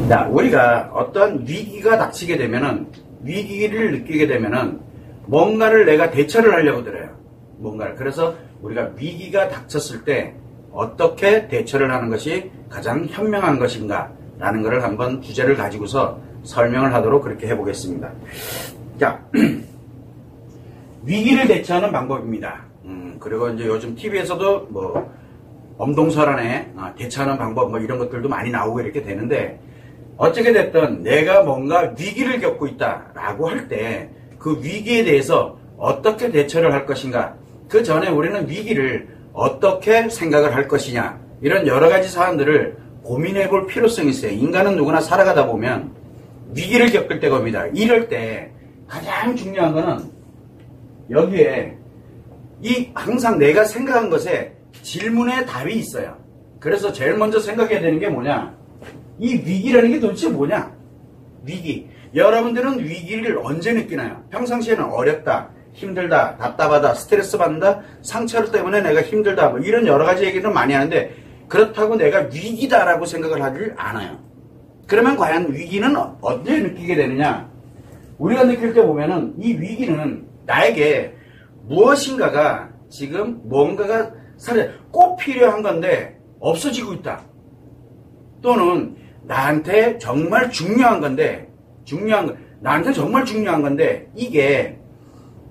자, 우리가 어떤 위기가 닥치게 되면은, 위기를 느끼게 되면은, 뭔가를 내가 대처를 하려고 들어요. 뭔가를. 그래서 우리가 위기가 닥쳤을 때, 어떻게 대처를 하는 것이 가장 현명한 것인가, 라는 것을 한번 주제를 가지고서 설명을 하도록 그렇게 해보겠습니다. 자, 위기를 대처하는 방법입니다. 그리고 이제 요즘 TV에서도 뭐, 엄동설안에 대처하는 방법 뭐 이런 것들도 많이 나오고 이렇게 되는데, 어떻게 됐든 내가 뭔가 위기를 겪고 있다라고 할 때 그 위기에 대해서 어떻게 대처를 할 것인가, 그 전에 우리는 위기를 어떻게 생각을 할 것이냐, 이런 여러 가지 사안들을 고민해 볼 필요성이 있어요. 인간은 누구나 살아가다 보면 위기를 겪을 때가 옵니다. 이럴 때 가장 중요한 거는 여기에 항상 내가 생각한 것에 질문에 답이 있어요. 그래서 제일 먼저 생각해야 되는 게 뭐냐, 이 위기라는 게 도대체 뭐냐? 위기. 여러분들은 위기를 언제 느끼나요? 평상시에는 어렵다, 힘들다, 답답하다, 스트레스 받는다, 상처 때문에 내가 힘들다, 뭐 이런 여러 가지 얘기를 많이 하는데, 그렇다고 내가 위기다라고 생각을 하질 않아요. 그러면 과연 위기는 언제 느끼게 되느냐? 우리가 느낄 때 보면은 이 위기는 나에게 무엇인가가 지금 뭔가가 꼭 필요한 건데 없어지고 있다. 또는 나한테 정말 중요한 건데, 나한테 정말 중요한 건데 이게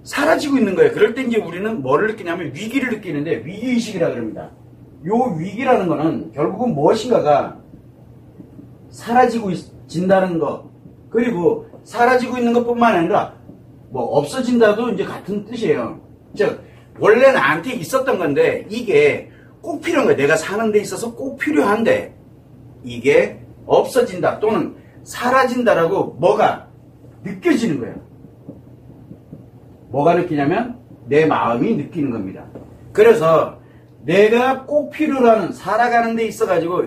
사라지고 있는 거예요. 그럴 때 이제 우리는 뭐를 느끼냐면 위기를 느끼는데, 위기의식이라 그럽니다. 요 위기라는 거는 결국은 무엇인가가 사라지고 진다는 것, 그리고 사라지고 있는 것뿐만 아니라 뭐 없어진다도 이제 같은 뜻이에요. 즉 원래 나한테 있었던 건데 이게 꼭 필요한 거예요. 내가 사는 데 있어서 꼭 필요한데 이게 없어진다 또는 사라진다라고 뭐가 느껴지는 거예요. 뭐가 느끼냐면 내 마음이 느끼는 겁니다. 그래서 내가 꼭 필요로 하는, 살아가는 데 있어가지고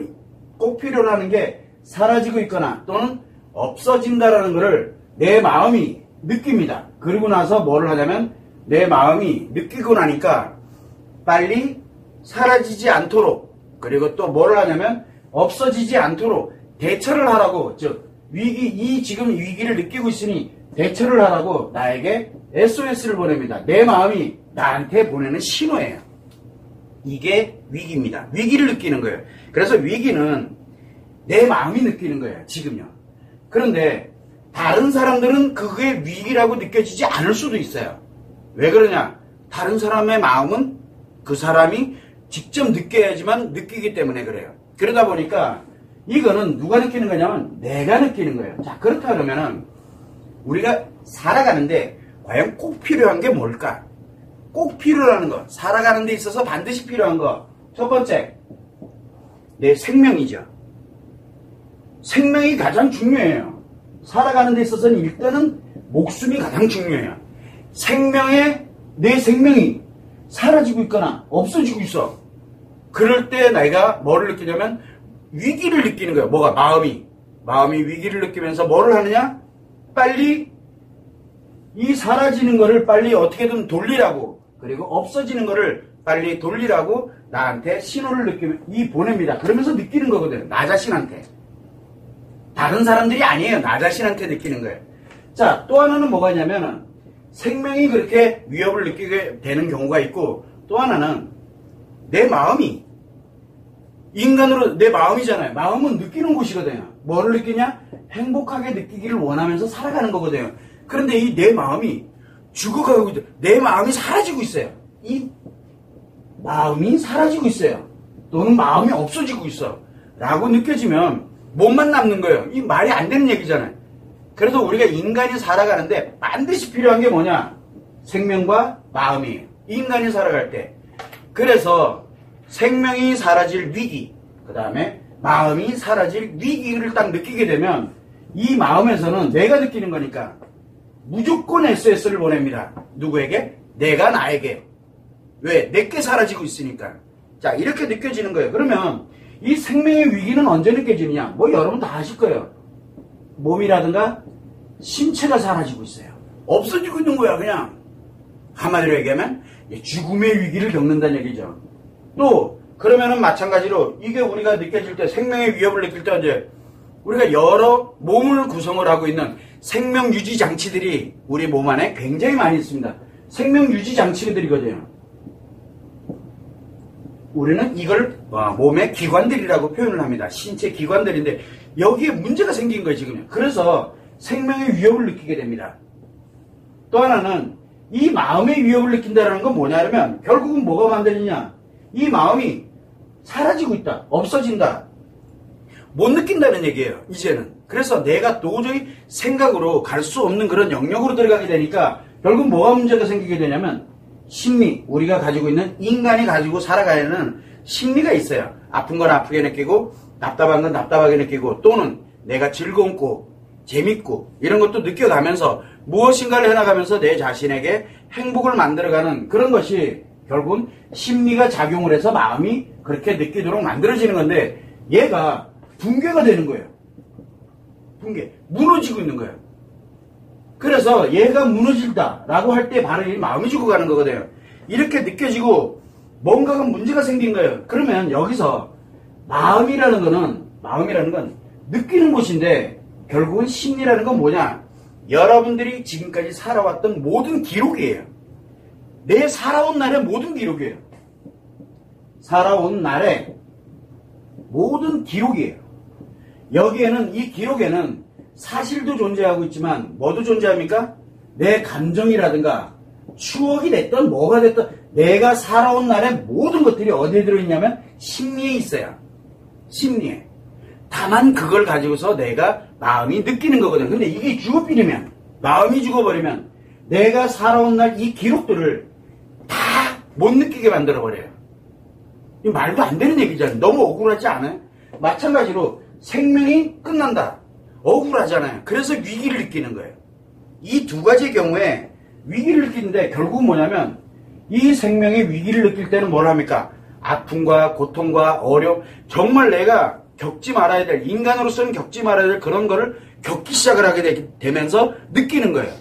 꼭 필요로 하는 게 사라지고 있거나 또는 없어진다라는 것을 내 마음이 느낍니다. 그리고 나서 뭐를 하냐면 내 마음이 느끼고 나니까 빨리 사라지지 않도록, 그리고 또 뭐를 하냐면 없어지지 않도록 대처를 하라고, 즉 지금 위기를 느끼고 있으니 대처를 하라고 나에게 SOS를 보냅니다. 내 마음이 나한테 보내는 신호예요. 이게 위기입니다. 위기를 느끼는 거예요. 그래서 위기는 내 마음이 느끼는 거예요. 지금요. 그런데 다른 사람들은 그게 위기라고 느껴지지 않을 수도 있어요. 왜 그러냐? 다른 사람의 마음은 그 사람이 직접 느껴야지만 느끼기 때문에 그래요. 그러다 보니까 이거는 누가 느끼는 거냐면 내가 느끼는 거예요. 자, 그렇다 그러면은 우리가 살아가는데 과연 꼭 필요한 게 뭘까? 꼭 필요한 거, 살아가는 데 있어서 반드시 필요한 거. 첫 번째, 내 생명이죠. 생명이 가장 중요해요. 살아가는 데 있어서는 일단은 목숨이 가장 중요해요. 내 생명이 사라지고 있거나 없어지고 있어. 그럴 때 내가 뭐를 느끼냐면 위기를 느끼는 거예요. 뭐가? 마음이 위기를 느끼면서 뭐를 하느냐? 빨리 이 사라지는 거를 빨리 어떻게든 돌리라고, 그리고 없어지는 거를 빨리 돌리라고 나한테 신호를 보냅니다. 그러면서 느끼는 거거든요. 나 자신한테. 다른 사람들이 아니에요. 나 자신한테 느끼는 거예요. 자, 또 하나는 뭐가 있냐면 생명이 그렇게 위협을 느끼게 되는 경우가 있고, 또 하나는 내 마음이, 인간으로 내 마음이잖아요. 마음은 느끼는 곳이거든요. 뭐를 느끼냐? 행복하게 느끼기를 원하면서 살아가는 거거든요. 그런데 이 내 마음이 죽어가고 있어요. 내 마음이 사라지고 있어요. 이 마음이 사라지고 있어요. 또는 마음이 없어지고 있어 라고 느껴지면 몸만 남는 거예요. 이 말이 안 되는 얘기잖아요. 그래서 우리가 인간이 살아가는데 반드시 필요한 게 뭐냐? 생명과 마음이에요. 인간이 살아갈 때. 그래서 생명이 사라질 위기, 그 다음에 마음이 사라질 위기를 딱 느끼게 되면 이 마음에서는 내가 느끼는 거니까 무조건 SOS를 보냅니다. 누구에게? 내가 나에게. 왜? 내게 사라지고 있으니까. 자, 이렇게 느껴지는 거예요. 그러면 이 생명의 위기는 언제 느껴지느냐? 뭐 여러분 다 아실 거예요. 몸이라든가 신체가 사라지고 있어요. 없어지고 있는 거야, 그냥. 한마디로 얘기하면 죽음의 위기를 겪는다는 얘기죠. 또 그러면은 마찬가지로 이게 우리가 느껴질 때, 생명의 위협을 느낄 때 언제? 우리가 여러 몸을 구성을 하고 있는 생명 유지 장치들이 우리 몸 안에 굉장히 많이 있습니다. 생명 유지 장치들이거든요. 우리는 이걸 몸의 기관들이라고 표현을 합니다. 신체 기관들인데 여기에 문제가 생긴 거예요, 지금. 그래서 생명의 위협을 느끼게 됩니다. 또 하나는 이 마음의 위협을 느낀다는 건 뭐냐면 결국은 뭐가 만들느냐? 이 마음이 사라지고 있다. 없어진다. 못 느낀다는 얘기예요, 이제는. 그래서 내가 도저히 생각으로 갈 수 없는 그런 영역으로 들어가게 되니까 결국 뭐가 문제가 생기게 되냐면 심리, 우리가 가지고 있는 인간이 가지고 살아가는 심리가 있어요. 아픈 건 아프게 느끼고 답답한 건 답답하게 느끼고 또는 내가 즐거웠고 재밌고 이런 것도 느껴가면서 무엇인가를 해나가면서 내 자신에게 행복을 만들어가는 그런 것이 결국은 심리가 작용을 해서 마음이 그렇게 느끼도록 만들어지는 건데 얘가 붕괴가 되는 거예요. 붕괴. 무너지고 있는 거예요. 그래서 얘가 무너질다라고 할 때 바로 이 마음이 죽어가는 거거든요. 이렇게 느껴지고 뭔가가 문제가 생긴 거예요. 그러면 여기서 마음이라는 건 느끼는 곳인데 결국은 심리라는 건 뭐냐? 여러분들이 지금까지 살아왔던 모든 기록이에요. 내 살아온 날의 모든 기록이에요. 살아온 날의 모든 기록이에요. 여기에는 이 기록에는 사실도 존재하고 있지만 뭐도 존재합니까? 내 감정이라든가 추억이 됐던 뭐가 됐던 내가 살아온 날의 모든 것들이 어디에 들어있냐면 심리에 있어요. 심리에. 다만 그걸 가지고서 내가 마음이 느끼는 거거든. 근데 이게 죽어버리면 마음이 죽어버리면 내가 살아온 날 이 기록들을 다 못 느끼게 만들어버려요. 이 말도 안 되는 얘기잖아요. 너무 억울하지 않아요? 마찬가지로 생명이 끝난다. 억울하잖아요. 그래서 위기를 느끼는 거예요. 이 두 가지의 경우에 위기를 느끼는데 결국은 뭐냐면 이 생명의 위기를 느낄 때는 뭘 합니까? 아픔과 고통과 어려움, 정말 내가 겪지 말아야 될, 인간으로서는 겪지 말아야 될 그런 거를 겪기 시작을 하게 되면서 느끼는 거예요.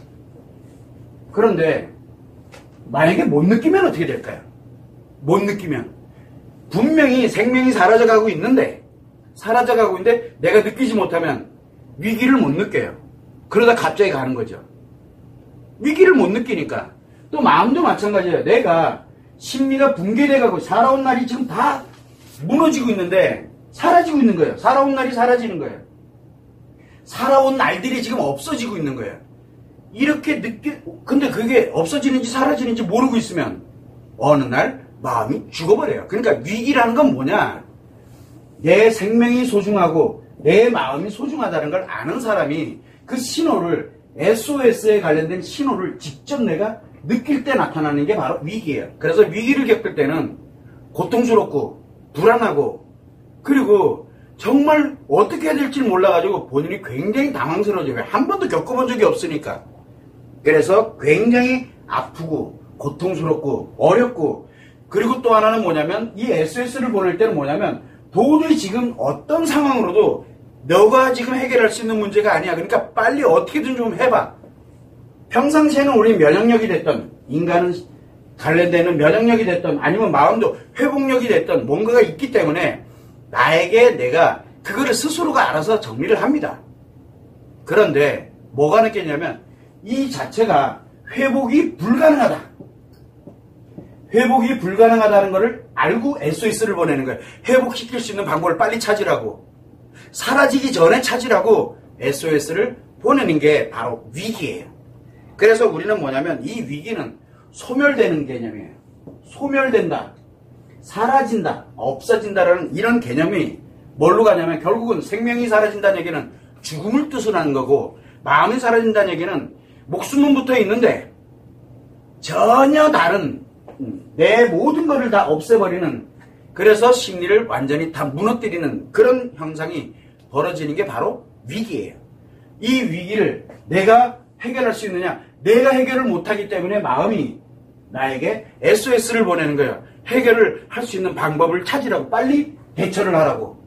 그런데 만약에 못 느끼면 어떻게 될까요? 못 느끼면 분명히 생명이 사라져가고 있는데 내가 느끼지 못하면 위기를 못 느껴요. 그러다 갑자기 가는 거죠. 위기를 못 느끼니까. 또 마음도 마찬가지예요. 내가 심리가 붕괴돼가고 살아온 날이 지금 다 무너지고 있는데 사라지고 있는 거예요. 살아온 날이 사라지는 거예요. 살아온 날들이 지금 없어지고 있는 거예요. 이렇게 근데 그게 없어지는지 사라지는지 모르고 있으면 어느 날 마음이 죽어버려요. 그러니까 위기라는 건 뭐냐? 내 생명이 소중하고 내 마음이 소중하다는 걸 아는 사람이 그 신호를 SOS에 관련된 신호를 직접 내가 느낄 때 나타나는 게 바로 위기예요. 그래서 위기를 겪을 때는 고통스럽고 불안하고 그리고 정말 어떻게 해야 될지 몰라가지고 본인이 굉장히 당황스러워져요. 한 번도 겪어본 적이 없으니까. 그래서 굉장히 아프고 고통스럽고 어렵고 그리고 또 하나는 뭐냐면 이 SOS를 보낼 때는 뭐냐면 도저히 지금 어떤 상황으로도 너가 지금 해결할 수 있는 문제가 아니야. 그러니까 빨리 어떻게든 좀 해봐. 평상시에는 우리 면역력이 됐던 인간은 관련되는 면역력이 됐던 아니면 마음도 회복력이 됐던 뭔가가 있기 때문에 나에게 내가 그거를 스스로가 알아서 정리를 합니다. 그런데 뭐가 느꼈냐면 이 자체가 회복이 불가능하다. 회복이 불가능하다는 것을 알고 SOS를 보내는 거예요. 회복시킬 수 있는 방법을 빨리 찾으라고. 사라지기 전에 찾으라고 SOS를 보내는 게 바로 위기예요. 그래서 우리는 뭐냐면 이 위기는 소멸되는 개념이에요. 소멸된다. 사라진다. 없어진다라는 이런 개념이 뭘로 가냐면 결국은 생명이 사라진다는 얘기는 죽음을 뜻을 하는 거고 마음이 사라진다는 얘기는 목숨은 붙어 있는데 전혀 다른 내 모든 것을 다 없애버리는 그래서 심리를 완전히 다 무너뜨리는 그런 현상이 벌어지는 게 바로 위기예요. 이 위기를 내가 해결할 수 있느냐? 내가 해결을 못하기 때문에 마음이 나에게 SOS를 보내는 거예요. 해결을 할 수 있는 방법을 찾으라고 빨리 대처를 하라고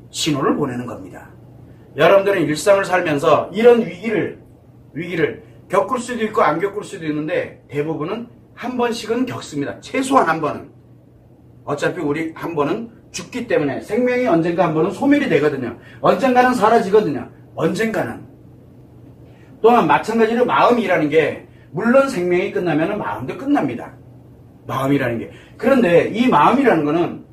신호를 보내는 겁니다. 여러분들은 일상을 살면서 이런 위기를 겪을 수도 있고 안 겪을 수도 있는데 대부분은 한 번씩은 겪습니다. 최소한 한 번은. 어차피 우리 한 번은 죽기 때문에 생명이 언젠가 한 번은 소멸이 되거든요. 언젠가는 사라지거든요. 언젠가는. 또한 마찬가지로 마음이라는 게 물론 생명이 끝나면 마음도 끝납니다. 마음이라는 게. 그런데 이 마음이라는 거는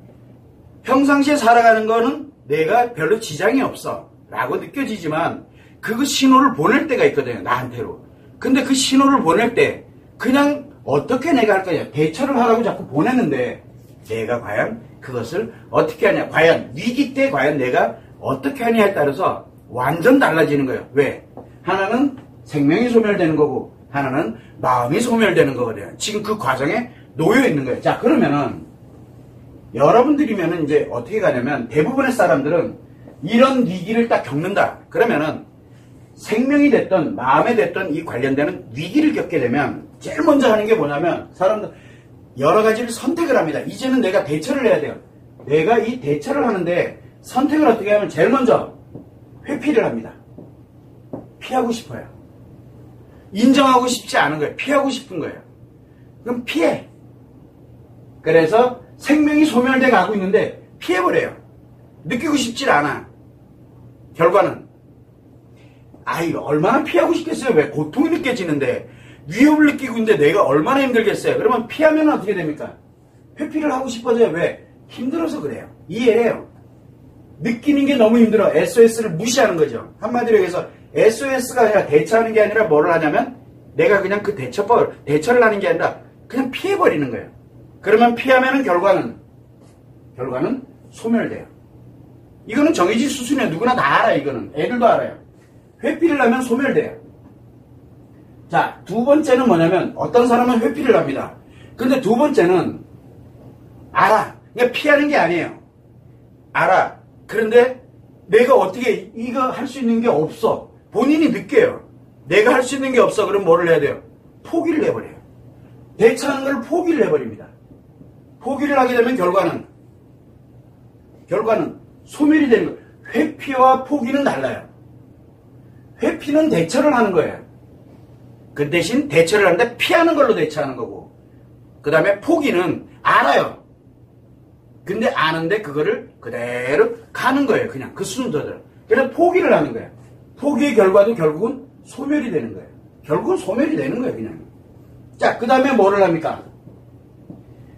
평상시에 살아가는 거는 내가 별로 지장이 없어 라고 느껴지지만 그 신호를 보낼 때가 있거든요. 나한테로. 근데 그 신호를 보낼 때 그냥 어떻게 내가 할 거냐. 대처를 하라고 자꾸 보내는데 내가 과연 그것을 어떻게 하냐. 과연 위기 때 과연 내가 어떻게 하냐에 따라서 완전 달라지는 거예요. 왜? 하나는 생명이 소멸되는 거고 하나는 마음이 소멸되는 거거든요. 지금 그 과정에 놓여 있는 거예요. 자, 그러면은 여러분들이면은 이제 어떻게 가냐면 대부분의 사람들은 이런 위기를 딱 겪는다. 그러면은 생명이 됐던 마음에 됐던 이 관련되는 위기를 겪게 되면 제일 먼저 하는 게 뭐냐면 사람들 여러 가지를 선택을 합니다. 이제는 내가 대처를 해야 돼요. 내가 이 대처를 하는데 선택을 어떻게 하면 제일 먼저 회피를 합니다. 피하고 싶어요. 인정하고 싶지 않은 거예요. 피하고 싶은 거예요. 그럼 피해. 그래서 생명이 소멸돼 가고 있는데 피해버려요. 느끼고 싶질 않아. 결과는 이거 얼마나 피하고 싶겠어요. 왜? 고통이 느껴지는데 위협을 느끼고 있는데 내가 얼마나 힘들겠어요. 그러면 피하면 어떻게 됩니까? 회피를 하고 싶어져요. 왜? 힘들어서 그래요. 이해해요. 느끼는 게 너무 힘들어. SOS를 무시하는 거죠. 한마디로 얘기해서 SOS가 아니라 대처하는 게 아니라 뭐를 하냐면 내가 그냥 그 대처를 하는 게 아니라 그냥 피해버리는 거예요. 그러면 피하면은 결과는 소멸돼요. 이거는 정해진 수순이에요. 누구나 다 알아요. 이거는 애들도 알아요. 회피를 하면 소멸돼요. 자, 두 번째는 뭐냐면 어떤 사람은 회피를 합니다. 근데 두 번째는 알아. 그냥 피하는 게 아니에요. 알아. 그런데 내가 어떻게 이거 할 수 있는 게 없어. 본인이 느껴요. 내가 할 수 있는 게 없어. 그럼 뭐를 해야 돼요? 포기를 해버려요. 대처하는 걸 포기를 해버립니다. 포기를 하게 되면 결과는 소멸이 되는 거예요. 회피와 포기는 달라요. 회피는 대처를 하는 거예요. 그 대신 대처를 하는데 피하는 걸로 대처하는 거고 그 다음에 포기는 알아요. 근데 아는데 그거를 그대로 가는 거예요. 그냥 그 순서대로. 그래서 포기를 하는 거예요. 포기의 결과도 결국은 소멸이 되는 거예요. 결국은 소멸이 되는 거예요. 그냥. 자, 그 다음에 뭐를 합니까?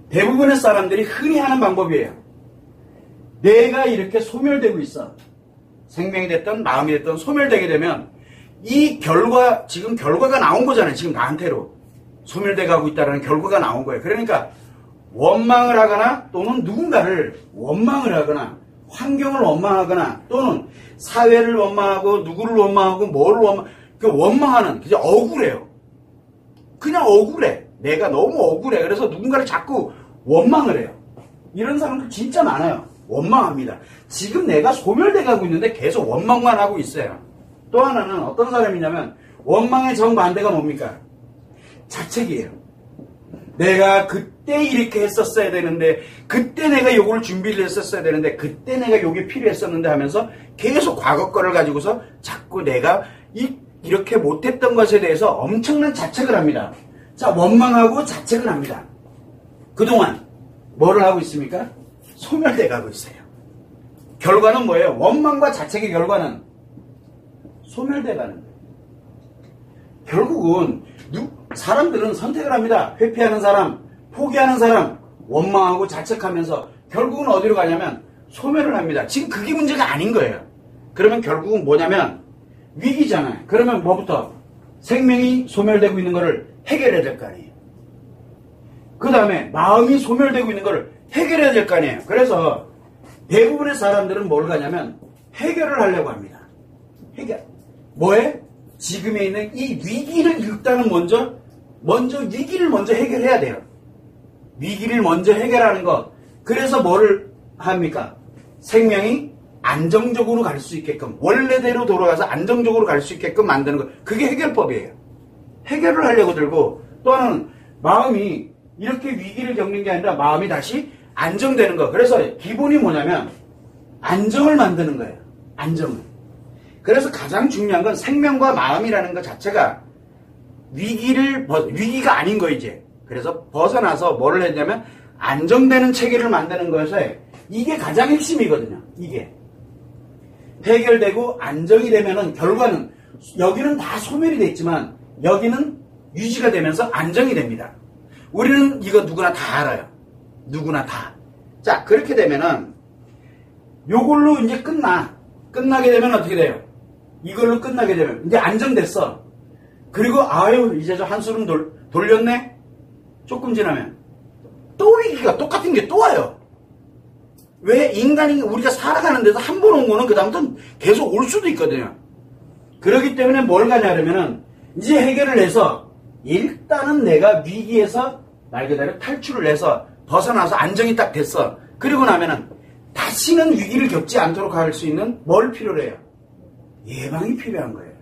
대부분의 사람들이 흔히 하는 방법이에요. 내가 이렇게 소멸되고 있어. 생명이 됐든 마음이 됐든 소멸되게 되면 이 지금 결과가 나온 거잖아요. 지금 나한테로. 소멸돼 가고 있다는 결과가 나온 거예요. 그러니까 원망을 하거나 또는 누군가를 원망을 하거나 환경을 원망하거나 또는 사회를 원망하고 누구를 원망하고 뭐를 원망하는 그냥 억울해요. 그냥 억울해. 내가 너무 억울해. 그래서 누군가를 자꾸 원망을 해요. 이런 사람들 진짜 많아요. 원망합니다. 지금 내가 소멸돼 가고 있는데 계속 원망만 하고 있어요. 또 하나는 어떤 사람이냐면 원망의 정반대가 뭡니까? 자책이에요. 내가 그때 이렇게 했었어야 되는데 그때 내가 요걸 준비를 했었어야 되는데 그때 내가 요게 필요했었는데 하면서 계속 과거 거를 가지고서 자꾸 내가 이렇게 못했던 것에 대해서 엄청난 자책을 합니다. 자, 원망하고 자책을 합니다. 그동안 뭐를 하고 있습니까? 소멸돼 가고 있어요. 결과는 뭐예요? 원망과 자책의 결과는 소멸돼 가는 거예요. 결국은 사람들은 선택을 합니다. 회피하는 사람, 포기하는 사람, 원망하고 자책하면서 결국은 어디로 가냐면 소멸을 합니다. 지금 그게 문제가 아닌 거예요. 그러면 결국은 뭐냐면 위기잖아요. 그러면 뭐부터? 생명이 소멸되고 있는 거를 해결해야 될 거 아니에요. 그 다음에 마음이 소멸되고 있는 거를 해결해야 될 거 아니에요. 그래서 대부분의 사람들은 뭘 가냐면 해결을 하려고 합니다. 해결. 뭐에? 지금에 있는 이 위기를 일단은 먼저 위기를 먼저 해결해야 돼요. 위기를 먼저 해결하는 것. 그래서 뭐를 합니까? 생명이 안정적으로 갈 수 있게끔 원래대로 돌아가서 안정적으로 갈 수 있게끔 만드는 것. 그게 해결법이에요. 해결을 하려고 들고 또 하나는 마음이 이렇게 위기를 겪는 게 아니라 마음이 다시 안정되는 거. 그래서 기본이 뭐냐면 안정을 만드는 거예요. 안정을. 그래서 가장 중요한 건 생명과 마음이라는 것 자체가 위기가 아닌 거 이제. 그래서 벗어나서 뭐를 했냐면 안정되는 체계를 만드는 것에 이게 가장 핵심이거든요. 이게. 해결되고 안정이 되면은 결과는 여기는 다 소멸이 됐지만 여기는 유지가 되면서 안정이 됩니다. 우리는 이거 누구나 다 알아요. 누구나 다. 자, 그렇게 되면은 요걸로 이제 끝나게 되면 어떻게 돼요? 이걸로 끝나게 되면 이제 안정됐어. 그리고 아유 이제 저 한숨 돌렸네? 조금 지나면 또 위기가 똑같은 게 또 와요. 왜? 인간이 우리가 살아가는 데서 한 번 온 거는 그 다음부터는 계속 올 수도 있거든요. 그렇기 때문에 뭘 가냐면은 이제 해결을 해서 일단은 내가 위기에서 말 그대로 탈출을 해서 벗어나서 안정이 딱 됐어. 그리고 나면은 다시는 위기를 겪지 않도록 할 수 있는 뭘 필요로 해요? 예방이 필요한 거예요.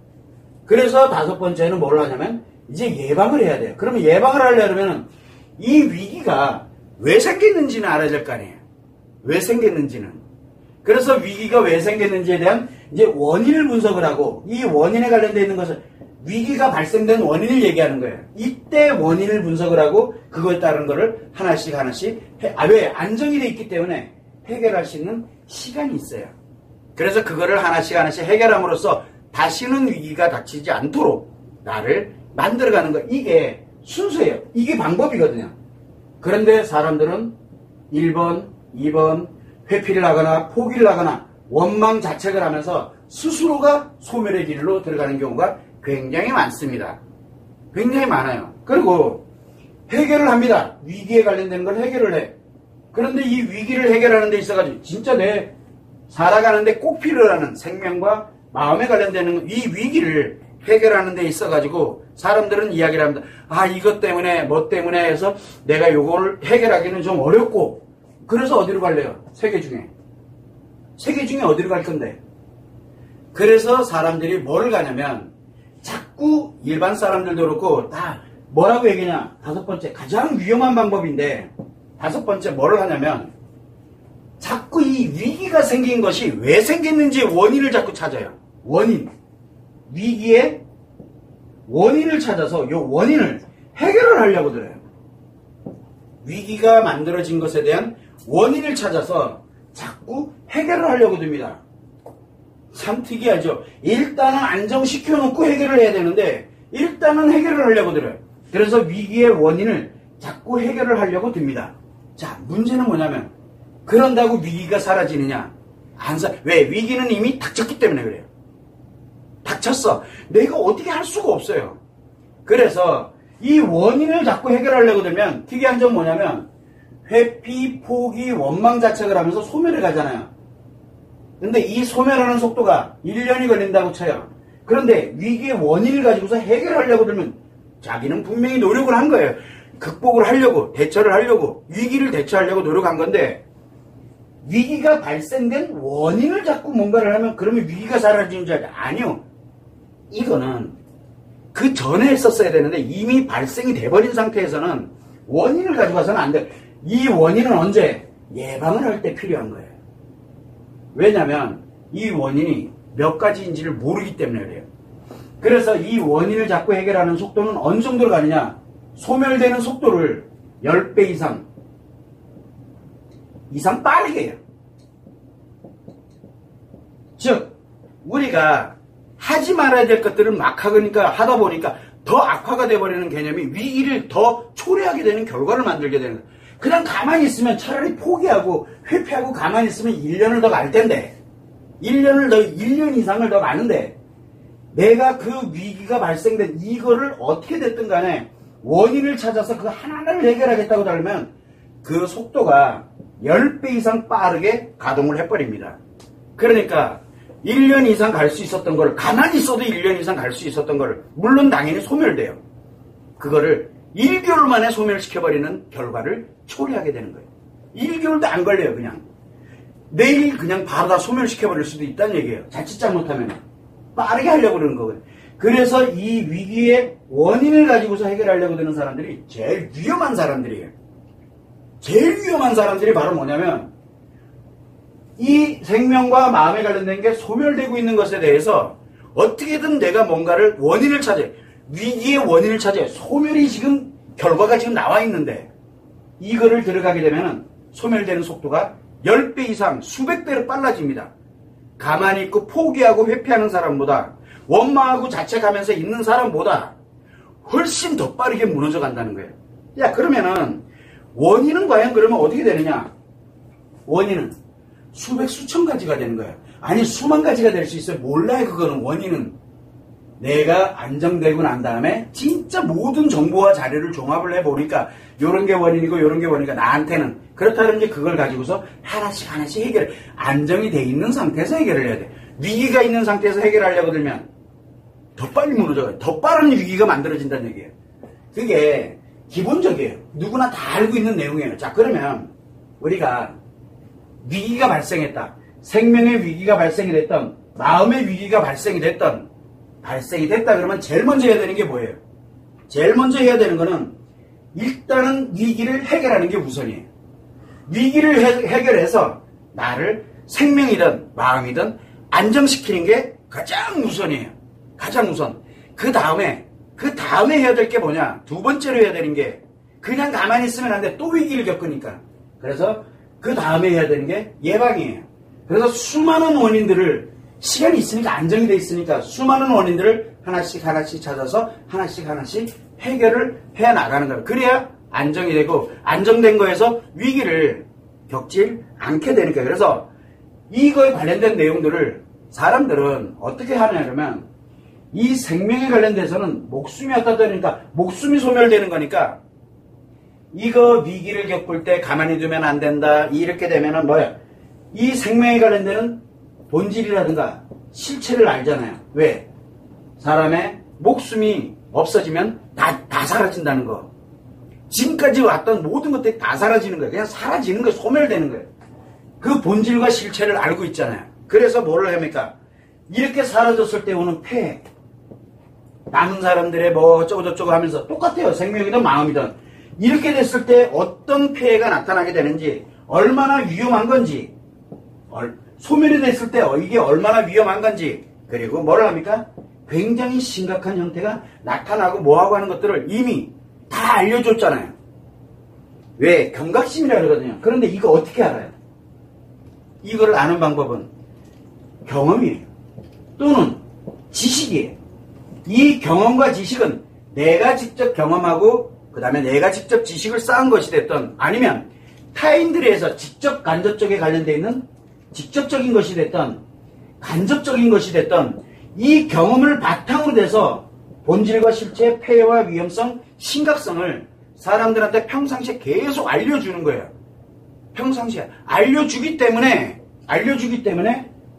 그래서 5번째는 뭘 하냐면 이제 예방을 해야 돼요. 그러면 예방을 하려면 이 위기가 왜 생겼는지는 알아야 될 거 아니에요. 왜 생겼는지는. 그래서 위기가 왜 생겼는지에 대한 이제 원인을 분석을 하고 이 원인에 관련되어 있는 것을 위기가 발생된 원인을 얘기하는 거예요. 이때 원인을 분석을 하고 그거에 따른 거를 하나씩 왜? 안정이 돼 있기 때문에 해결할 수 있는 시간이 있어요. 그래서 그거를 하나씩 해결함으로써 다시는 위기가 닥치지 않도록 나를 만들어가는 거. 이게 순서예요. 이게 방법이거든요. 그런데 사람들은 1번, 2번 회피를 하거나 포기를 하거나 원망 자책을 하면서 스스로가 소멸의 길로 들어가는 경우가 굉장히 많습니다. 굉장히 많아요. 그리고 해결을 합니다. 위기에 관련된 걸 해결을 해. 그런데 이 위기를 해결하는 데 있어가지고 진짜 내 살아가는데 꼭 필요하는 생명과 마음에 관련되는 이 위기를 해결하는 데 있어가지고 사람들은 이야기를 합니다. 아, 이것 때문에 뭐 때문에 해서 내가 요거를 해결하기는 좀 어렵고 그래서 어디로 갈래요? 세 개 중에 어디로 갈 건데? 그래서 사람들이 뭘 가냐면 자꾸 일반 사람들도 그렇고 다 뭐라고 얘기냐? 5번째 가장 위험한 방법인데 5번째 뭐를 하냐면 자꾸 이 위기가 생긴 것이 왜 생겼는지 원인을 자꾸 찾아요. 원인. 위기의 원인을 찾아서 이 원인을 해결을 하려고 들어요. 위기가 만들어진 것에 대한 원인을 찾아서 자꾸 해결을 하려고 듭니다. 참 특이하죠. 일단은 안정시켜놓고 해결을 해야 되는데 일단은 해결을 하려고 들어요. 그래서 위기의 원인을 자꾸 해결을 하려고 듭니다. 자, 문제는 뭐냐면 그런다고 위기가 사라지느냐? 왜? 위기는 이미 닥쳤기 때문에 그래요. 닥쳤어. 내가 어떻게 할 수가 없어요. 그래서 이 원인을 자꾸 해결하려고 들면 특이한 점 뭐냐면 회피, 포기, 원망 자책을 하면서 소멸을 가잖아요. 근데 이 소멸하는 속도가 1년이 걸린다고 쳐요. 그런데 위기의 원인을 가지고서 해결하려고 들면 자기는 분명히 노력을 한 거예요. 극복을 하려고, 대처를 하려고, 위기를 대처하려고 노력한 건데 위기가 발생된 원인을 자꾸 뭔가를 하면 그러면 위기가 사라지는 줄 알죠? 아니요. 이거는 그 전에 했었어야 되는데 이미 발생이 돼버린 상태에서는 원인을 가져가서는 안 돼요. 이 원인은 언제? 예방을 할 때 필요한 거예요. 왜냐하면 이 원인이 몇 가지인지를 모르기 때문에 그래요. 그래서 이 원인을 자꾸 해결하는 속도는 어느 정도로 가느냐? 소멸되는 속도를 10배 이상 빠르게 해요. 즉 우리가 하지 말아야 될 것들을 막 하다 보니까 더 악화가 돼버리는 개념이 위기를 더 초래하게 되는 결과를 만들게 되는 거예요. 그냥 가만히 있으면 차라리 포기하고 회피하고 가만히 있으면 1년을 더 갈 텐데 1년 이상을 더 가는데 내가 그 위기가 발생된 이거를 어떻게 됐든 간에 원인을 찾아서 그 하나를 해결하겠다고 달면 그 속도가 10배 이상 빠르게 가동을 해버립니다. 그러니까 1년 이상 갈 수 있었던 걸 가만히 있어도 1년 이상 갈 수 있었던 걸 물론 당연히 소멸돼요. 그거를 1개월 만에 소멸시켜버리는 결과를 초래하게 되는 거예요. 1개월도 안 걸려요. 그냥 내일 그냥 바로 다 소멸시켜버릴 수도 있다는 얘기예요. 자칫 잘못하면 빠르게 하려고 그러는 거거든요. 그래서 이 위기의 원인을 가지고서 해결하려고 드는 사람들이 제일 위험한 사람들이에요. 제일 위험한 사람들이 바로 뭐냐면 이 생명과 마음에 관련된 게 소멸되고 있는 것에 대해서 어떻게든 내가 뭔가를 원인을 찾아요. 위기의 원인을 찾아요. 소멸이 지금 결과가 지금 나와 있는데 이거를 들어가게 되면 소멸되는 속도가 10배 이상 수백 배로 빨라집니다. 가만히 있고 포기하고 회피하는 사람보다 원망하고 자책하면서 있는 사람보다 훨씬 더 빠르게 무너져 간다는 거예요. 야, 그러면은 원인은 과연 그러면 어떻게 되느냐? 원인은 수백 수천 가지가 되는 거예요. 아니 수만 가지가 될 수 있어요. 몰라요. 그거는 원인은. 내가 안정되고 난 다음에 진짜 모든 정보와 자료를 종합을 해보니까 요런 게 원인이고 요런 게 원인이니까 나한테는 그렇다면 이제 그걸 가지고서 하나씩 하나씩 안정이 돼 있는 상태에서 해결을 해야 돼. 위기가 있는 상태에서 해결하려고 들면 더 빨리 무너져요. 더 빠른 위기가 만들어진다는 얘기예요. 그게 기본적이에요. 누구나 다 알고 있는 내용이에요. 자, 그러면 우리가 위기가 발생했다. 생명의 위기가 발생이 됐던, 마음의 위기가 발생이 됐다 그러면 제일 먼저 해야 되는 게 뭐예요? 제일 먼저 해야 되는 거는 일단은 위기를 해결하는 게 우선이에요. 위기를 해결해서 나를 생명이든 마음이든 안정시키는 게 가장 우선이에요. 가장 우선. 그 다음에 해야 될 게 뭐냐? 두 번째로 해야 되는 게 그냥 가만히 있으면 안 돼. 또 위기를 겪으니까. 그래서 그 다음에 해야 되는 게 예방이에요. 그래서 수많은 원인들을 시간이 있으니까 안정이 돼 있으니까 수많은 원인들을 하나씩 찾아서 하나씩 해결을 해 나가는 거예요. 그래야 안정이 되고 안정된 거에서 위기를 겪지 않게 되는 거예요. 그래서 이거에 관련된 내용들을 사람들은 어떻게 하느냐 그러면 이 생명에 관련돼서는 목숨이 어디다 되니까 목숨이 소멸되는 거니까 이거 위기를 겪을 때 가만히 두면 안 된다. 이렇게 되면은 뭐야? 이 생명에 관련되는 본질이라든가 실체를 알잖아요. 왜? 사람의 목숨이 없어지면 다 사라진다는 거. 지금까지 왔던 모든 것들이 다 사라지는 거예요. 그냥 사라지는 거예요. 소멸되는 거예요. 그 본질과 실체를 알고 있잖아요. 그래서 뭐를 합니까? 이렇게 사라졌을 때 오는 폐해. 남은 사람들의 뭐 어쩌고저쩌고 하면서 똑같아요. 생명이든 마음이든. 이렇게 됐을 때 어떤 폐해가 나타나게 되는지, 얼마나 위험한 건지, 소멸이 됐을 때 이게 얼마나 위험한 건지, 그리고 뭐를 합니까? 굉장히 심각한 형태가 나타나고 뭐하고 하는 것들을 이미 다 알려줬잖아요. 왜? 경각심이라 그러거든요. 그런데 이거 어떻게 알아요? 이거를 아는 방법은 경험이에요. 또는 지식이에요. 이 경험과 지식은 내가 직접 경험하고 그 다음에 내가 직접 지식을 쌓은 것이 됐던, 아니면 타인들에 의해서 직접 간접적에 관련되어 있는 직접적인 것이 됐던, 간접적인 것이 됐던 이 경험을 바탕으로 돼서 본질과 실체, 폐해와 위험성, 심각성을 사람들한테 평상시에 계속 알려주는 거예요. 평상시에 알려주기 때문에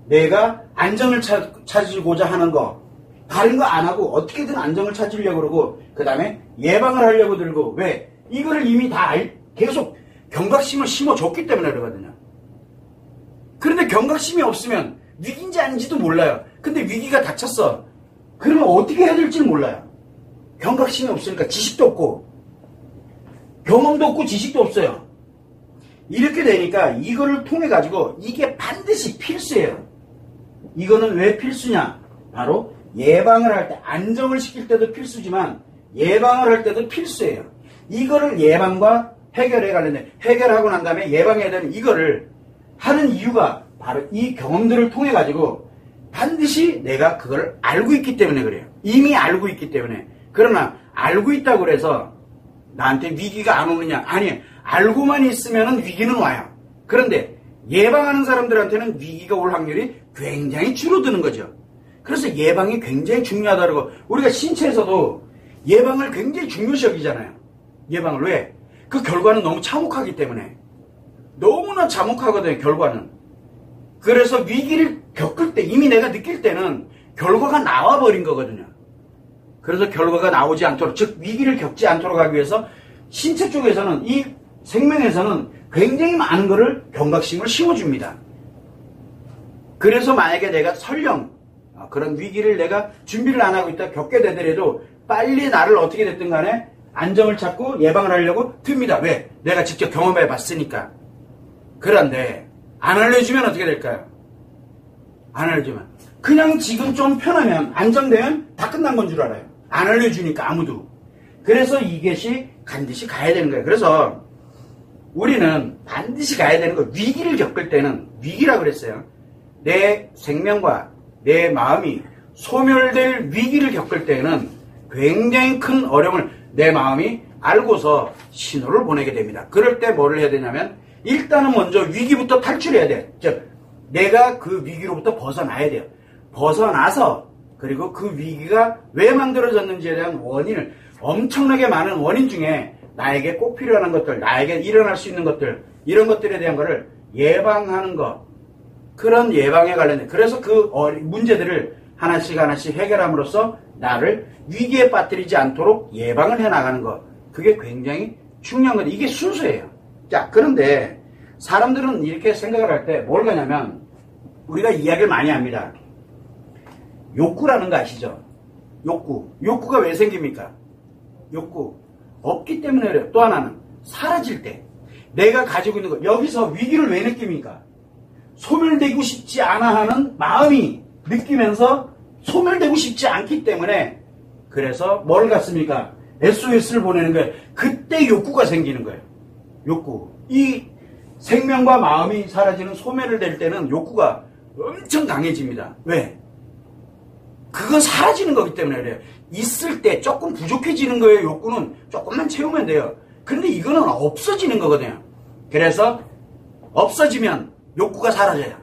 내가 안정을 찾으고자 하는 거, 다른 거 안 하고 어떻게든 안정을 찾으려고 그러고, 그 다음에 예방을 하려고 들고. 왜? 이거를 이미 다 계속 경각심을 심어줬기 때문에 그러거든요. 그런데 경각심이 없으면 위기인지 아닌지도 몰라요. 근데 위기가 닥쳤어. 그러면 어떻게 해야 될지 몰라요. 경각심이 없으니까 지식도 없고 경험도 없고 지식도 없어요. 이렇게 되니까 이거를 통해 가지고 이게 반드시 필수예요. 이거는 왜 필수냐? 바로 예방을 할 때, 안정을 시킬 때도 필수지만 예방을 할 때도 필수예요. 이거를 예방과 해결에 관련된, 해결하고 난 다음에 예방해야 되는 이거를 하는 이유가 바로 이 경험들을 통해 가지고 반드시 내가 그걸 알고 있기 때문에 그래요. 이미 알고 있기 때문에. 그러나 알고 있다고 그래서 나한테 위기가 안 오느냐? 아니, 알고만 있으면 위기는 와요. 그런데 예방하는 사람들한테는 위기가 올 확률이 굉장히 줄어드는 거죠. 그래서 예방이 굉장히 중요하다고. 우리가 신체에서도 예방을 굉장히 중요시 여기잖아요. 예방을. 왜? 그 결과는 너무 참혹하기 때문에. 너무나 참혹하거든요, 결과는. 그래서 위기를 겪을 때, 이미 내가 느낄 때는 결과가 나와버린 거거든요. 그래서 결과가 나오지 않도록, 즉 위기를 겪지 않도록 하기 위해서 신체 쪽에서는, 이 생명에서는 굉장히 많은 거를 경각심을 심어줍니다. 그래서 만약에 내가 설령 그런 위기를 내가 준비를 안 하고 있다 겪게 되더라도 빨리 나를 어떻게 됐든 간에 안정을 찾고 예방을 하려고 듭니다. 왜? 내가 직접 경험해 봤으니까. 그런데 안 알려주면 어떻게 될까요? 안 알려주면 그냥 지금 좀 편하면, 안정되면 다 끝난 건 줄 알아요. 안 알려주니까 아무도. 그래서 이것이 반드시 가야 되는 거예요. 그래서 우리는 반드시 가야 되는 거, 위기를 겪을 때는, 위기라고 그랬어요. 내 생명과 내 마음이 소멸될 위기를 겪을 때는 굉장히 큰 어려움을 내 마음이 알고서 신호를 보내게 됩니다. 그럴 때 뭐를 해야 되냐면, 일단은 먼저 위기부터 탈출해야 돼. 즉, 내가 그 위기로부터 벗어나야 돼요. 벗어나서, 그리고 그 위기가 왜 만들어졌는지에 대한 원인을, 엄청나게 많은 원인 중에 나에게 꼭 필요한 것들, 나에게 일어날 수 있는 것들, 이런 것들에 대한 거를 예방하는 것, 그런 예방에 관련된, 그래서 그 문제들을 하나씩 하나씩 해결함으로써 나를 위기에 빠뜨리지 않도록 예방을 해나가는 것, 그게 굉장히 중요한 거죠. 이게 순서예요. 자, 그런데 사람들은 이렇게 생각을 할 때 뭘 가냐면, 우리가 이야기를 많이 합니다. 욕구라는 거 아시죠? 욕구. 욕구가 왜 생깁니까? 욕구. 없기 때문에 그래요. 또 하나는 사라질 때 내가 가지고 있는 거, 여기서 위기를 왜 느낍니까? 소멸되고 싶지 않아 하는 마음이 느끼면서 소멸되고 싶지 않기 때문에, 그래서 뭘 갖습니까? SOS를 보내는 거예요. 그때 욕구가 생기는 거예요. 욕구. 이 생명과 마음이 사라지는, 소멸을 될 때는 욕구가 엄청 강해집니다. 왜? 그건 사라지는 거기 때문에 그래요. 있을 때 조금 부족해지는 거예요. 욕구는 조금만 채우면 돼요. 근데 이거는 없어지는 거거든요. 그래서 없어지면 욕구가 사라져요.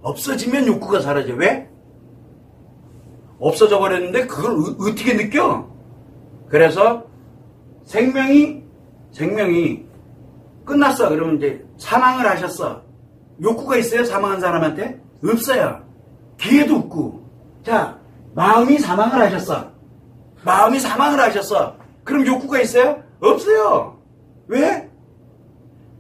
없어지면 욕구가 사라져요. 왜? 없어져 버렸는데 그걸 어떻게 느껴? 그래서 생명이 끝났어. 그러면 이제 사망을 하셨어. 욕구가 있어요? 사망한 사람한테? 없어요. 기회도 없고. 자, 마음이 사망을 하셨어. 마음이 사망을 하셨어. 그럼 욕구가 있어요? 없어요. 왜?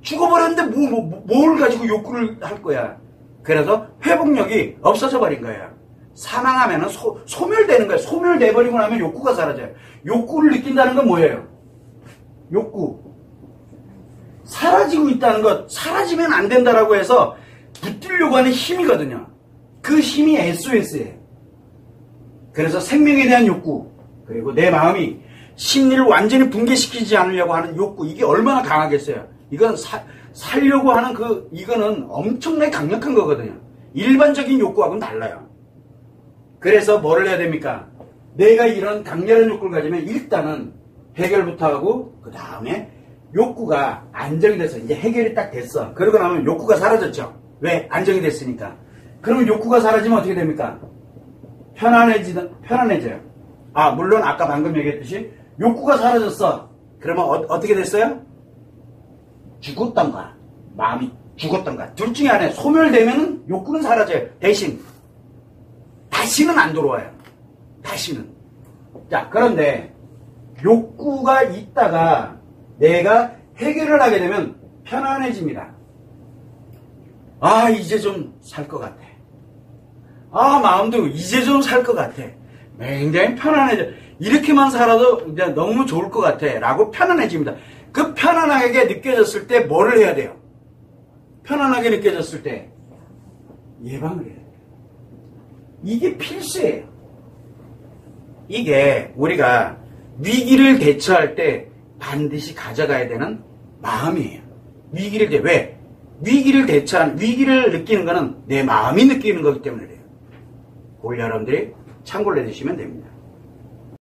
죽어버렸는데 뭘 가지고 욕구를 할 거야. 그래서 회복력이 없어져 버린 거예요. 사망하면은 소멸되는 거예요. 소멸돼버리고 나면 욕구가 사라져요. 욕구를 느낀다는 건 뭐예요? 욕구. 사라지고 있다는 것, 사라지면 안 된다라고 해서 붙들려고 하는 힘이거든요. 그 힘이 SOS예요. 그래서 생명에 대한 욕구, 그리고 내 마음이 심리를 완전히 붕괴시키지 않으려고 하는 욕구, 이게 얼마나 강하겠어요. 이건 살려고 하는 이거는 엄청나게 강력한 거거든요. 일반적인 욕구하고는 달라요. 그래서 뭐를 해야 됩니까? 내가 이런 강렬한 욕구를 가지면 일단은 해결부터 하고, 그 다음에 욕구가 안정이 돼서 이제 해결이 딱 됐어. 그러고 나면 욕구가 사라졌죠. 왜? 안정이 됐으니까. 그러면 욕구가 사라지면 어떻게 됩니까? 편안해져요. 아, 물론 아까 방금 얘기했듯이 욕구가 사라졌어. 그러면 어떻게 됐어요? 죽었던가, 마음이 죽었던가. 둘 중에 하나에 소멸되면 욕구는 사라져요. 대신 다시는 안 들어와요. 다시는. 자, 그런데 욕구가 있다가 내가 해결을 하게 되면 편안해집니다. 아, 이제 좀 살 것 같아. 아, 마음도 이제 좀 살 것 같아. 굉장히 편안해져. 이렇게만 살아도 이제 너무 좋을 것 같아. 라고 편안해집니다. 그 편안하게 느껴졌을 때 뭐를 해야 돼요? 편안하게 느껴졌을 때 예방을 해야 돼요. 이게 필수예요. 이게 우리가 위기를 대처할 때 반드시 가져가야 되는 마음이에요. 왜? 위기를 느끼는 거는 내 마음이 느끼는 거기 때문에 그래요. 그걸 여러분들이 참고를 해주시면 됩니다.